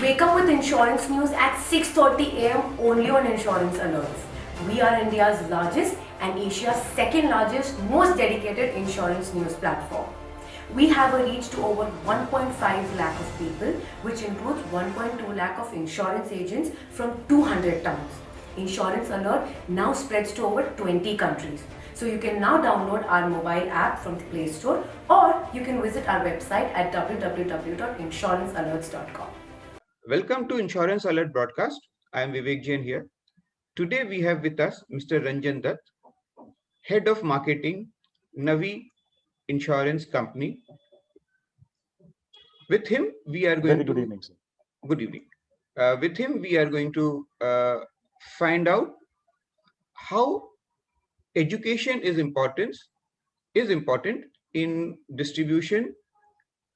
Wake up with insurance news at 6:30 a.m. only on Insurance Alerts. We are India's largest and Asia's second largest, most dedicated insurance news platform. We have a reach to over 1.5 lakh of people, which includes 1.2 lakh of insurance agents from 200 towns. Insurance Alert now spreads to over 20 countries. So you can now download our mobile app from the Play Store, or you can visit our website at www.insurancealerts.com. Welcome to Insurance Alert broadcast. I am Vivek Jain here. Today we have with us Mr. Ranjan Dutt, Head of Marketing, Navi Insurance Company. With him, we are going Very good evening, sir. Good evening. With him, we are going to find out how education is important in distribution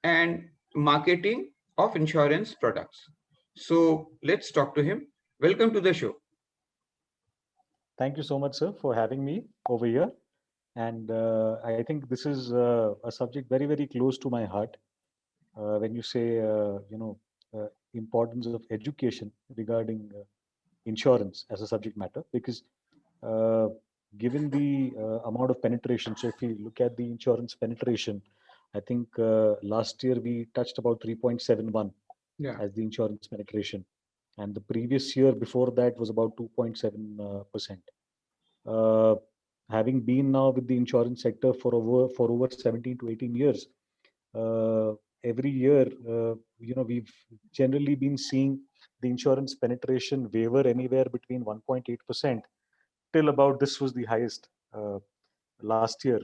and marketing of insurance products. So let's talk to him. Welcome to the show. Thank you so much, sir, for having me over here. And I think this is a subject very, very close to my heart. When you say, importance of education regarding insurance as a subject matter, because uh, given the amount of penetration, so if we look at the insurance penetration, I think last year we touched about 3.71 as the insurance penetration, and the previous year before that was about 2.7%. Uh, Having been now with the insurance sector for over 17 to 18 years, uh, every year, we've generally been seeing the insurance penetration waver anywhere between 1.8% till about this was the highest last year.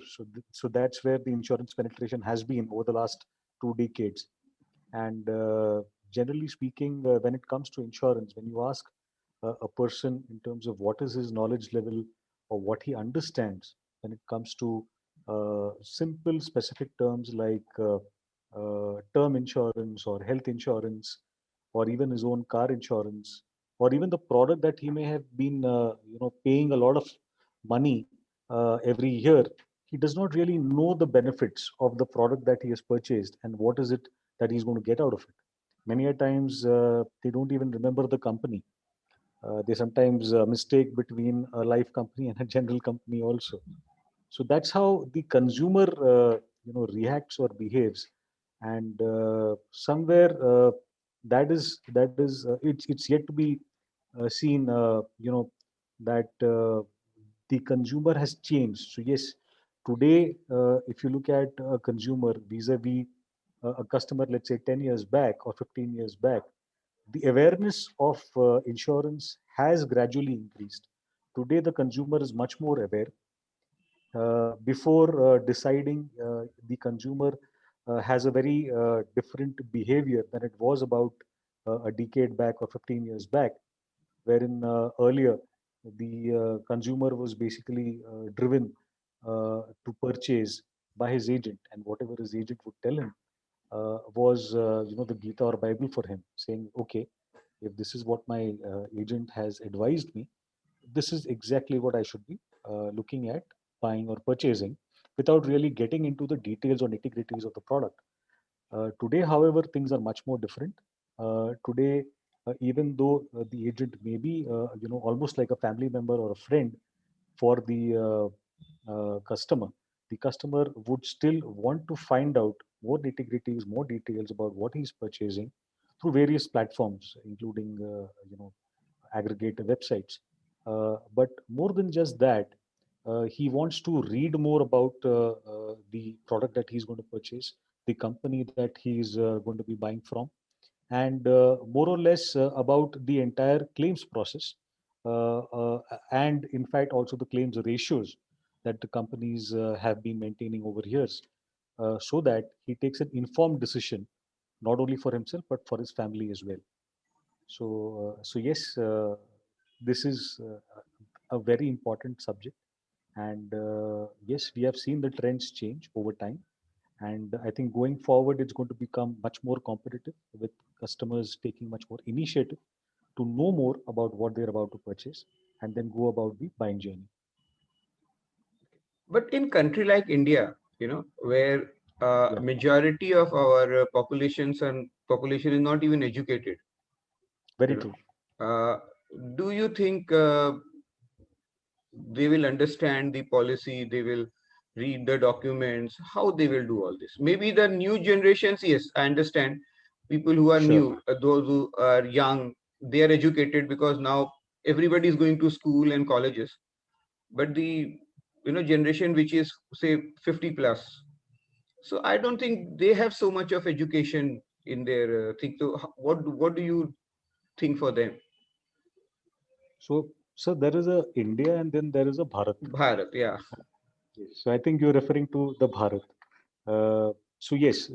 So that's where the insurance penetration has been over the last 2 decades. And generally speaking, when it comes to insurance, when you ask a person in terms of what is his knowledge level or what he understands when it comes to simple specific terms like term insurance or health insurance, or even his own car insurance, or even the product that he may have been paying a lot of money every year, he does not really know the benefits of the product that he has purchased and what is it that he's going to get out of it. Many a times they don't even remember the company. They sometimes mistake between a life company and a general company also. So that's how the consumer reacts or behaves, and somewhere it's yet to be seen. That the consumer has changed. So yes, today if you look at a consumer vis-a-vis a customer, let's say 10 years back or 15 years back, the awareness of insurance has gradually increased. Today, the consumer is much more aware. Before deciding, the consumer has a very different behavior than it was about a decade back or 15 years back, wherein earlier the consumer was basically driven to purchase by his agent, and whatever his agent would tell him was the Gita or Bible for him, saying, okay, if this is what my agent has advised me, this is exactly what I should be looking at buying or purchasing, without really getting into the details or nitty-gritties of the product. Today, however, things are much more different. Today, even though the agent may be, almost like a family member or a friend for the customer, the customer would still want to find out more nitty-gritties, more details about what he's purchasing through various platforms, including, aggregator websites. But more than just that, he wants to read more about the product that he's going to purchase, the company that he's going to be buying from, and more or less about the entire claims process, and in fact also the claims ratios that the companies have been maintaining over years, so that he takes an informed decision not only for himself but for his family as well. So yes, this is a very important subject, and yes, we have seen the trends change over time, and I think going forward, it's going to become much more competitive with customers taking much more initiative to know more about what they're about to purchase and then go about the buying journey. But in country like India, where Yeah. majority of our population is not even educated, Very You true. know, do you think they will understand the policy? They will read the documents. How they will do all this? Maybe the new generations. Yes, I understand. People who are Sure. new, those who are young, they are educated because now everybody is going to school and colleges. But the generation which is say 50 plus, so I don't think they have so much of education in their thing. So what do you think for them? So there is a India and then there is a Bharat. Bharat, yeah. Yes. So I think you're referring to the Bharat. So yes,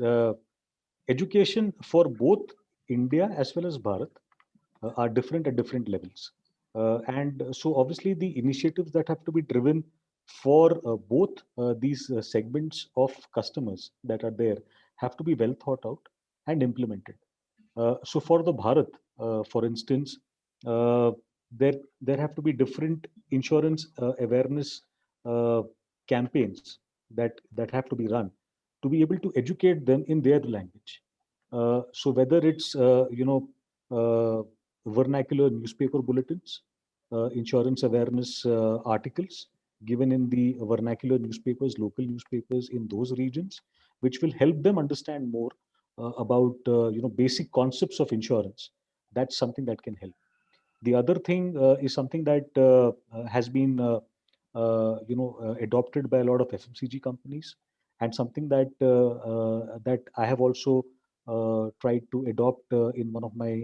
education for both India as well as Bharat are different at different levels. And so obviously the initiatives that have to be driven for both these segments of customers that are there have to be well thought out and implemented. So for the Bharat, for instance, uh, there have to be different insurance awareness uh, campaigns that have to be run to be able to educate them in their language. So whether it's uh, vernacular newspaper bulletins, insurance awareness articles given in the vernacular newspapers, local newspapers in those regions, which will help them understand more about basic concepts of insurance. That's something that can help. The other thing is something that has been adopted by a lot of FMCG companies, and something that I have also tried to adopt in one of my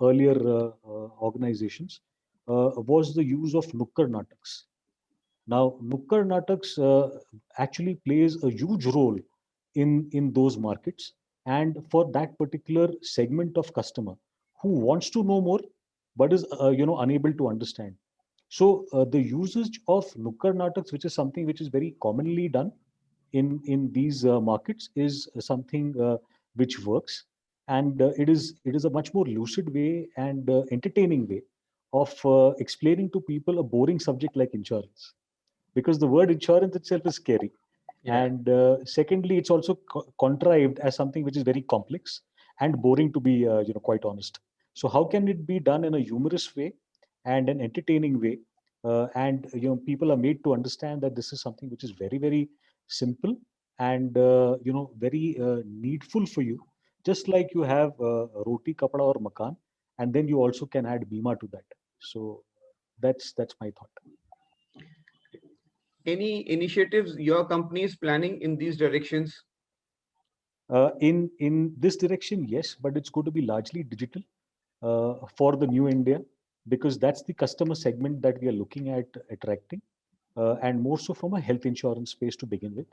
earlier organizations was the use of Nukkar Nataks. Now, Nukkar Nataks actually plays a huge role in those markets, and for that particular segment of customer who wants to know more but is unable to understand. So the usage of Nukkar Nataks, which is something which is very commonly done in these markets, is something which works, and it is a much more lucid way and entertaining way of explaining to people a boring subject like insurance, because the word insurance itself is scary. Yeah. And secondly, it's also contrived as something which is very complex and boring, to be quite honest. So how can it be done in a humorous way and an entertaining way? And people are made to understand that this is something which is very, very simple and very needful for you. Just like you have roti, kapda, or makan, and then you also can add bima to that. So that's my thought. Any initiatives your company is planning in these directions? In this direction, yes, but it's going to be largely digital for the new India, because that's the customer segment that we are looking at attracting, and more so from a health insurance space to begin with.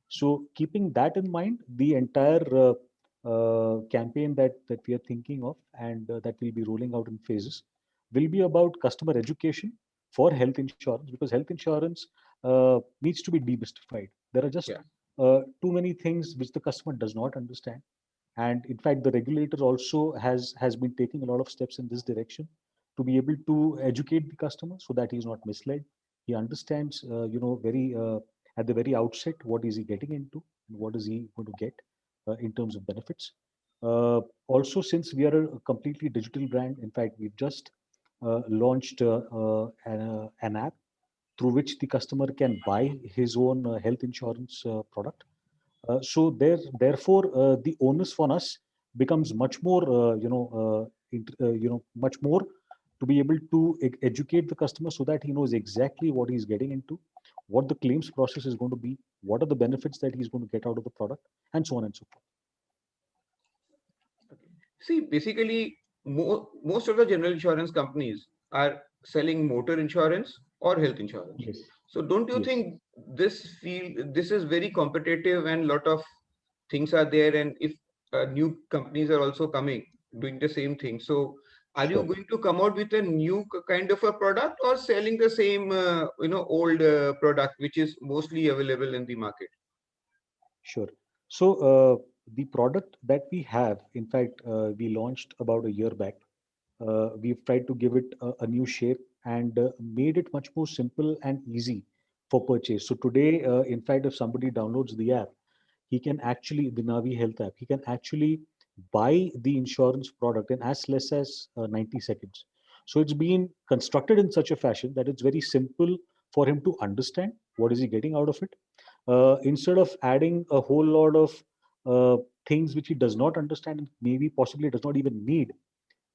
So, keeping that in mind, the entire campaign that we are thinking of and that we'll be rolling out in phases will be about customer education for health insurance, because health insurance needs to be demystified. There are just Yeah. too many things which the customer does not understand, and in fact the regulator also has been taking a lot of steps in this direction to be able to educate the customer so that he is not misled. He understands very at the very outset what is he getting into and what is he going to get in terms of benefits. Also, since we are a completely digital brand, in fact we've just launched an app through which the customer can buy his own health insurance product. Therefore, the onus on us becomes much more, much more to be able to educate the customer so that he knows exactly what he's getting into, what the claims process is going to be, what are the benefits that he's going to get out of the product, and so on and so forth. See, basically, most of the general insurance companies are selling motor insurance or health insurance. Yes. So, don't you Yes. think this is very competitive and lot of things are there? And if new companies are also coming doing the same thing, so are you Sure. going to come out with a new kind of a product or selling the same old product which is mostly available in the market? Sure. So the product that we have, in fact, we launched about a year back. We've tried to give it a new shape and made it much more simple and easy for purchase. So today, in fact, if somebody downloads the app, he can actually, the Navi Health app, he can actually buy the insurance product in as less as 90 seconds. So it's been constructed in such a fashion that it's very simple for him to understand what is he getting out of it. Instead of adding a whole lot of things which he does not understand and maybe possibly does not even need,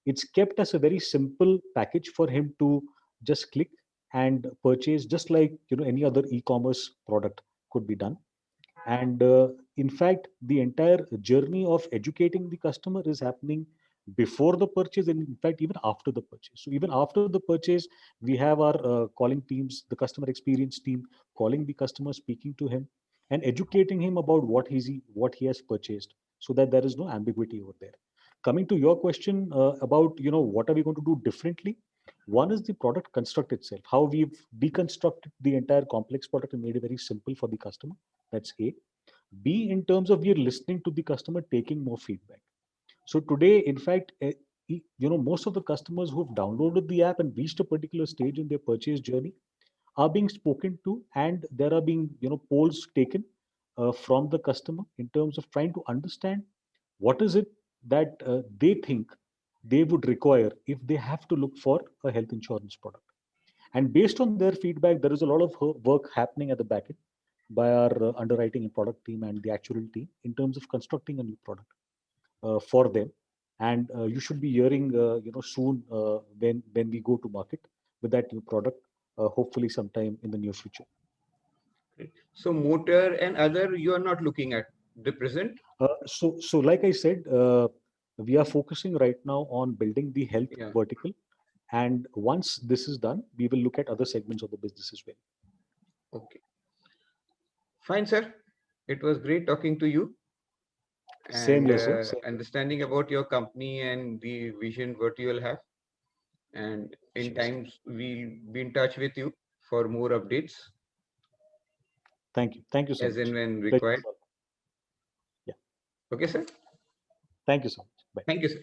it's kept as a very simple package for him to just click and purchase, just like any other e-commerce product could be done. And in fact, the entire journey of educating the customer is happening before the purchase, and in fact even after the purchase. So even after the purchase, we have our calling teams, the customer experience team, calling the customer, speaking to him and educating him about what he has purchased, so that there is no ambiguity over there. Coming to your question about what are we going to do differently, one is the product construct itself, how we've deconstructed the entire complex product and made it very simple for the customer. That's A. B, in terms of we're listening to the customer, taking more feedback. So today, in fact, most of the customers who have downloaded the app and reached a particular stage in their purchase journey are being spoken to, and there are being polls taken from the customer in terms of trying to understand what is it that they think they would require if they have to look for a health insurance product. And based on their feedback, there is a lot of work happening at the back end by our underwriting and product team and the actuarial team in terms of constructing a new product for them. And you should be hearing, soon when we go to market with that new product, hopefully sometime in the near future. So motor and other, you are not looking at the present? So like I said, we are focusing right now on building the health vertical. And once this is done, we will look at other segments of the business as well. Okay. Fine, sir. It was great talking to you. Same here, sir. Understanding about your company and the vision what you will have. And in times, we'll be in touch with you for more updates. Thank you. Thank you so much. As and when required. Yeah. Okay, sir. Thank you so much. Bye. Thank you, sir.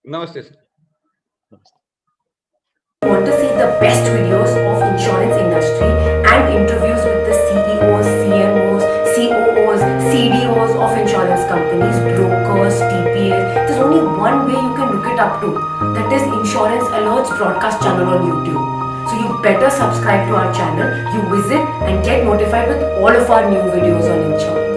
Namaste, sir. Namaste. Want to see the best videos of insurance industry and interviews with the CEOs, CMOs, COOs, CDOs of insurance companies, brokers, TPAs. There's only one way you can look it up to. That is Insurance Alerts broadcast channel on YouTube. So you better subscribe to our channel, you visit and get notified with all of our new videos on insurance.